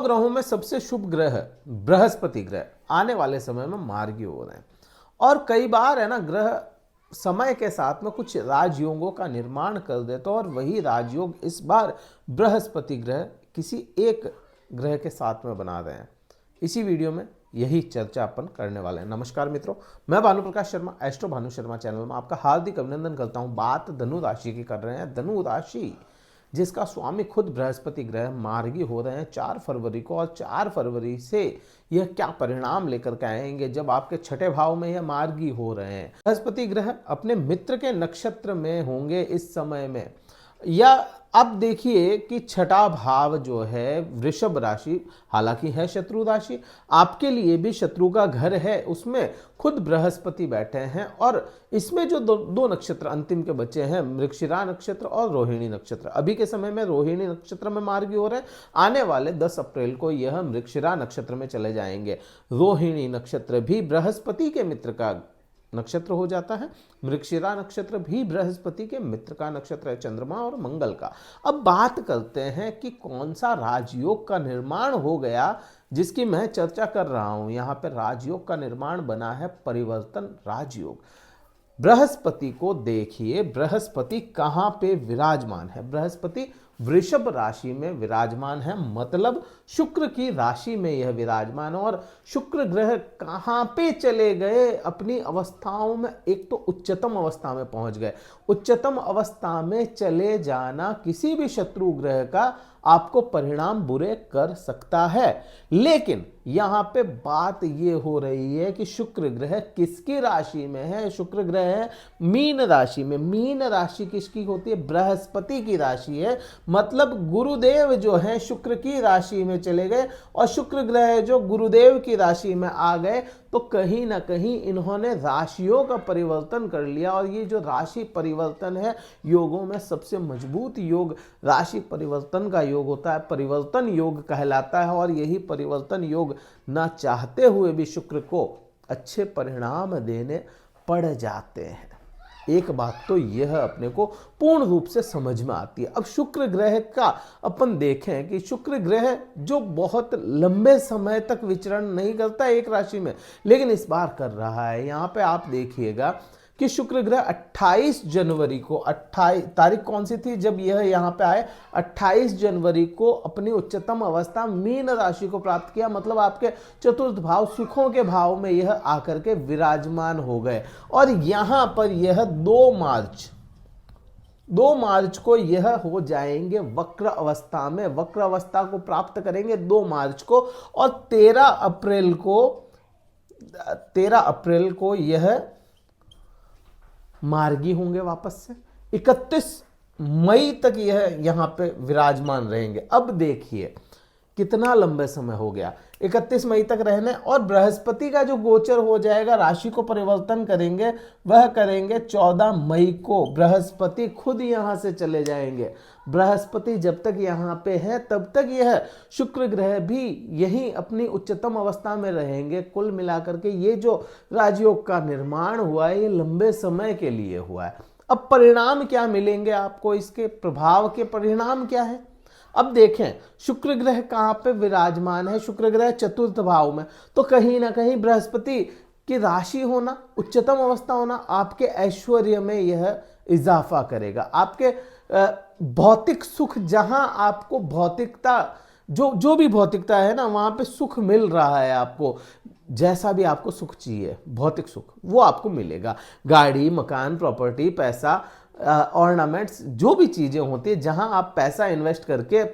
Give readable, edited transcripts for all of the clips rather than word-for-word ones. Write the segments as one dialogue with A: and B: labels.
A: ग्रहों में सबसे शुभ ग्रह बृहस्पति ग्रह आने वाले समय में मार्गी हो रहे हैं और कई बार है ना ग्रह समय के साथ में कुछ राजयोगों का निर्माण कर देते हैं और वही राजयोग इस बार बृहस्पति ग्रह किसी एक ग्रह के साथ में बना रहे हैं। इसी वीडियो में यही चर्चा अपन करने वाले हैं। नमस्कार मित्रों, मैं भानु प्रकाश शर्मा एस्ट्रो भानु शर्मा चैनल में आपका हार्दिक अभिनंदन करता हूं। बात धनु राशि की कर रहे हैं। धनु राशि जिसका स्वामी खुद बृहस्पति ग्रह मार्गी हो रहे हैं 4 फरवरी को, और 4 फरवरी से यह क्या परिणाम लेकर के आएंगे जब आपके छठे भाव में यह मार्गी हो रहे हैं। बृहस्पति ग्रह अपने मित्र के नक्षत्र में होंगे इस समय में, या अब देखिए कि छठा भाव जो है वृषभ राशि, हालांकि है शत्रु राशि, आपके लिए भी शत्रु का घर है, उसमें खुद बृहस्पति बैठे हैं। और इसमें जो दो नक्षत्र अंतिम के बचे हैं, मृगशिरा नक्षत्र और रोहिणी नक्षत्र, अभी के समय में रोहिणी नक्षत्र में मार्गी हो रहे हैं। आने वाले 10 अप्रैल को यह मृगशिरा नक्षत्र में चले जाएंगे। रोहिणी नक्षत्र भी बृहस्पति के मित्र का नक्षत्र हो जाता है। मृगशिरा नक्षत्र भी बृहस्पति के मित्र का नक्षत्र है, चंद्रमा और मंगल का। अब बात करते हैं कि कौन सा राजयोग का निर्माण हो गया जिसकी मैं चर्चा कर रहा हूं। यहां पे राजयोग का निर्माण बना है परिवर्तन राजयोग। बृहस्पति को देखिए, बृहस्पति कहां पे विराजमान है। बृहस्पति वृषभ राशि में विराजमान है, मतलब शुक्र की राशि में यह विराजमान है। और शुक्र ग्रह कहां पे चले गए अपनी अवस्थाओं में, एक तो उच्चतम अवस्था में पहुंच गए। उच्चतम अवस्था में चले जाना किसी भी शत्रु ग्रह का आपको परिणाम बुरे कर सकता है। लेकिन यहां पे बात ये हो रही है कि शुक्र ग्रह किसकी राशि में है। शुक्र ग्रह है मीन राशि में। मीन राशि किसकी होती है? बृहस्पति की राशि है। मतलब गुरुदेव जो है शुक्र की राशि में चले गए, और शुक्र ग्रह जो गुरुदेव की राशि में आ गए तो कहीं ना कहीं इन्होंने राशियों का परिवर्तन कर लिया। और ये जो राशि परिवर्तन है, योगों में सबसे मजबूत योग राशि परिवर्तन का योग होता है, परिवर्तन योग कहलाता है। और यही परिवर्तन योग ना चाहते हुए भी शुक्र को अच्छे परिणाम देने पड़ जाते हैं। एक बात तो यह अपने को पूर्ण रूप से समझ में आती है। अब शुक्र ग्रह का अपन देखें कि शुक्र ग्रह जो बहुत लंबे समय तक विचरण नहीं करता एक राशि में, लेकिन इस बार कर रहा है। यहाँ पे आप देखिएगा कि शुक्र ग्रह 28 जनवरी को, 28 तारीख कौन सी थी जब यह यहाँ पे आए, 28 जनवरी को अपनी उच्चतम अवस्था मीन राशि को प्राप्त किया। मतलब आपके चतुर्थ भाव सुखों के भाव में यह आकर के विराजमान हो गए। और यहाँ पर यह 2 मार्च को यह हो जाएंगे वक्र अवस्था में। वक्र अवस्था को प्राप्त करेंगे 2 मार्च को, और 13 अप्रैल को यह मार्गी होंगे वापस से। 31 मई तक यह यहां पे विराजमान रहेंगे। अब देखिए कितना लंबे समय हो गया, 31 मई तक रहने। और बृहस्पति का जो गोचर हो जाएगा, राशि को परिवर्तन करेंगे, वह करेंगे 14 मई को। बृहस्पति खुद यहां से चले जाएंगे। बृहस्पति जब तक यहां पे है तब तक यह शुक्र ग्रह भी यही अपनी उच्चतम अवस्था में रहेंगे। कुल मिलाकर के ये जो राजयोग का निर्माण हुआ है, ये लंबे समय के लिए हुआ है। अब परिणाम क्या मिलेंगे आपको, इसके प्रभाव के परिणाम क्या है? अब देखें शुक्र ग्रह कहां पे विराजमान है। शुक्र ग्रह चतुर्थ भाव में, तो कहीं ना कहीं बृहस्पति की राशि होना, उच्चतम अवस्था होना आपके ऐश्वर्य में यह इजाफा करेगा। आपके भौतिक सुख, जहां आपको भौतिकता जो भी भौतिकता है ना, वहां पे सुख मिल रहा है आपको। जैसा भी आपको सुख चाहिए, भौतिक सुख, वो आपको मिलेगा। गाड़ी, मकान, प्रॉपर्टी, पैसा, ऑर्नामेंट्स, जो भी चीजें होती है, जहां आप पैसा इन्वेस्ट करके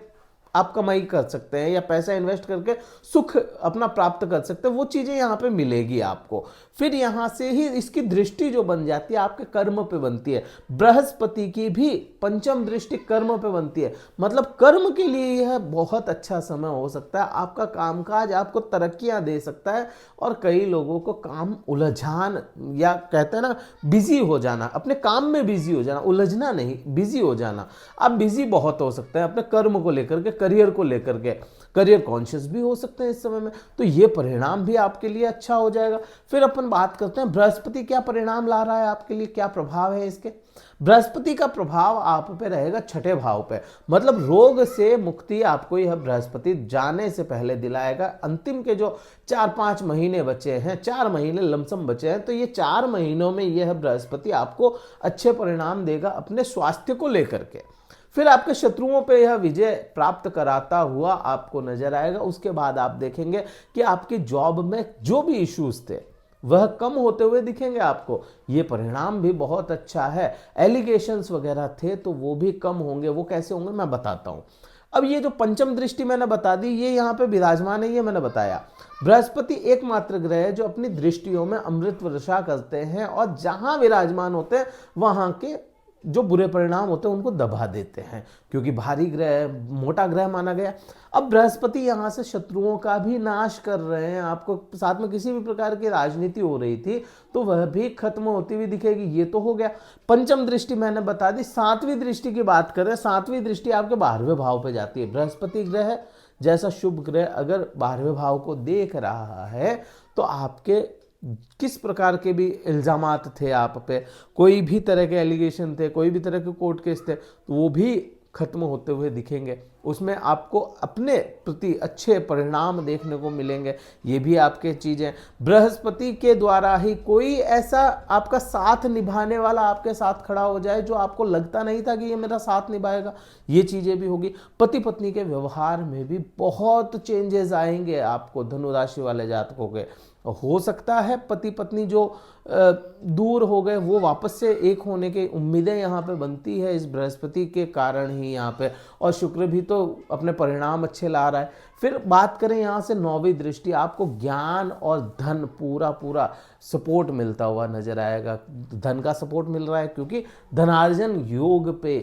A: आप कमाई कर सकते हैं या पैसा इन्वेस्ट करके सुख अपना प्राप्त कर सकते हैं, वो चीजें यहाँ पे मिलेगी आपको। फिर यहाँ से ही इसकी दृष्टि जो बन जाती है आपके कर्म पे बनती है। बृहस्पति की भी पंचम दृष्टि कर्म पे बनती है। मतलब कर्म के लिए यह बहुत अच्छा समय हो सकता है। आपका कामकाज आपको तरक्कियां दे सकता है, और कई लोगों को काम उलझान, या कहते हैं ना बिजी हो जाना, अपने काम में बिजी हो जाना, उलझना नहीं, बिजी हो जाना। आप बिजी बहुत हो सकते हैं अपने कर्म को लेकर के। करियर को लेकर के, करियर कॉन्शियस भी हो सकते हैं इस समय में, तो ये परिणाम भी आपके लिए अच्छा हो जाएगा। फिर अपन बात करते हैं बृहस्पति क्या परिणाम ला रहा है आपके लिए, क्या प्रभाव है इसके। बृहस्पति का प्रभाव आप पे रहेगा छठे भाव पे, मतलब रोग से मुक्ति आपको यह बृहस्पति जाने से पहले दिलाएगा। अंतिम के जो 4-5 महीने बचे हैं, 4 महीने लमसम बचे हैं, तो ये 4 महीनों में यह बृहस्पति आपको अच्छे परिणाम देगा अपने स्वास्थ्य को लेकर के। फिर आपके शत्रुओं पे यह विजय प्राप्त कराता हुआ आपको नजर आएगा। उसके बाद आप देखेंगे कि आपकी जॉब में जो भी इश्यूज थे वह कम होते हुए दिखेंगे आपको। ये परिणाम भी बहुत अच्छा है। एलिगेशंस वगैरह थे तो वो भी कम होंगे। वो कैसे होंगे मैं बताता हूं। अब ये जो पंचम दृष्टि मैंने बता दी, ये यहाँ पे विराजमान है, ये मैंने बताया। बृहस्पति एकमात्र ग्रह है जो अपनी दृष्टियों में अमृत वर्षा करते हैं और जहां विराजमान होते हैं वहां के जो बुरे परिणाम होते हैं उनको दबा देते हैं, क्योंकि भारी ग्रह, मोटा ग्रह माना गया। अब बृहस्पति यहाँ से शत्रुओं का भी नाश कर रहे हैं। आपको साथ में किसी भी प्रकार की राजनीति हो रही थी तो वह भी खत्म होती हुई दिखेगी। ये तो हो गया। पंचम दृष्टि मैंने बता दी। 7वीं दृष्टि की बात करें, 7वीं दृष्टि आपके 12वें भाव पे जाती है। बृहस्पति ग्रह जैसा शुभ ग्रह अगर 12वें भाव को देख रहा है तो आपके किस प्रकार के भी इल्जामात थे आप पे, कोई भी तरह के एलिगेशन थे, कोई भी तरह के कोर्ट केस थे, तो वो भी खत्म होते हुए दिखेंगे। उसमें आपको अपने प्रति अच्छे परिणाम देखने को मिलेंगे। ये भी आपके चीज़ें, बृहस्पति के द्वारा ही कोई ऐसा आपका साथ निभाने वाला आपके साथ खड़ा हो जाए जो आपको लगता नहीं था कि ये मेरा साथ निभाएगा। ये चीज़ें भी होगी। पति पत्नी के व्यवहार में भी बहुत चेंजेस आएंगे आपको, धनु राशि वाले जातकों के। हो सकता है पति पत्नी जो दूर हो गए वो वापस से एक होने की उम्मीदें यहाँ पे बनती है इस बृहस्पति के कारण ही यहाँ पे। और शुक्र भी तो अपने परिणाम अच्छे ला रहा है। फिर बात करें यहाँ से 9वीं दृष्टि, आपको ज्ञान और धन पूरा सपोर्ट मिलता हुआ नजर आएगा। धन का सपोर्ट मिल रहा है क्योंकि धनार्जन योग पे,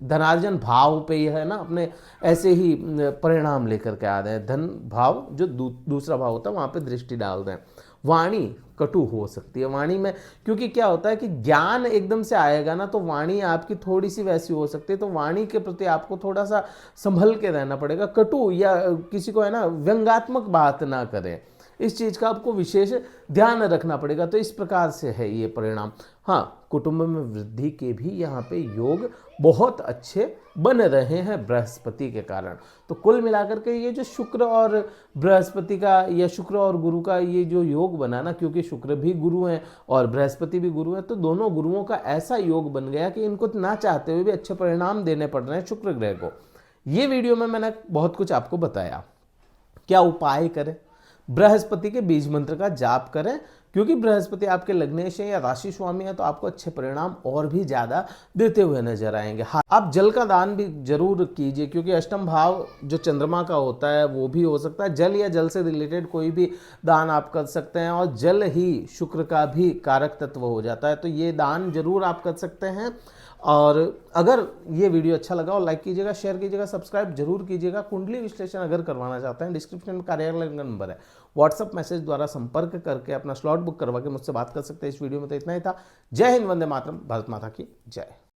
A: धनार्जन भाव पे यह है ना, अपने ऐसे ही परिणाम लेकर के आ रहे हैं। धन भाव जो दूसरा भाव होता है वहां पे दृष्टि डाल रहे हैं। वाणी कटु हो सकती है वाणी में, क्योंकि क्या होता है कि ज्ञान एकदम से आएगा ना तो वाणी आपकी थोड़ी सी वैसी हो सकती है। तो वाणी के प्रति आपको थोड़ा सा संभल के रहना पड़ेगा। कटु या किसी को है ना व्यंग्यात्मक बात ना करें, इस चीज का आपको विशेष ध्यान रखना पड़ेगा। तो इस प्रकार से है ये परिणाम। हाँ, कुटुंब में वृद्धि के भी यहाँ पे योग बहुत अच्छे बन रहे हैं बृहस्पति के कारण। तो कुल मिलाकर के ये जो शुक्र और बृहस्पति का या शुक्र और गुरु का ये जो योग बना ना, क्योंकि शुक्र भी गुरु हैं और बृहस्पति भी गुरु है, तो दोनों गुरुओं का ऐसा योग बन गया कि इनको ना चाहते हुए भी अच्छे परिणाम देने पड़ रहे हैं शुक्र ग्रह को। ये वीडियो में मैंने बहुत कुछ आपको बताया। क्या उपाय करें? बृहस्पति के बीज मंत्र का जाप करें, क्योंकि बृहस्पति आपके लग्नेश है या राशि स्वामी है, तो आपको अच्छे परिणाम और भी ज्यादा देते हुए नजर आएंगे। हाँ, आप जल का दान भी जरूर कीजिए, क्योंकि अष्टम भाव जो चंद्रमा का होता है वो भी हो सकता है। जल या जल से रिलेटेड कोई भी दान आप कर सकते हैं, और जल ही शुक्र का भी कारक तत्व हो जाता है, तो ये दान जरूर आप कर सकते हैं। और अगर ये वीडियो अच्छा लगा और लाइक कीजिएगा, शेयर कीजिएगा, सब्सक्राइब जरूर कीजिएगा। कुंडली विश्लेषण अगर करवाना चाहते हैं, डिस्क्रिप्शन में कार्यालय का नंबर है, व्हाट्सअप मैसेज द्वारा संपर्क करके अपना स्लॉट बुक करवा के मुझसे बात कर सकते हैं। इस वीडियो में तो इतना ही था। जय हिंद, वंदे मातरम, भारत माता की जय।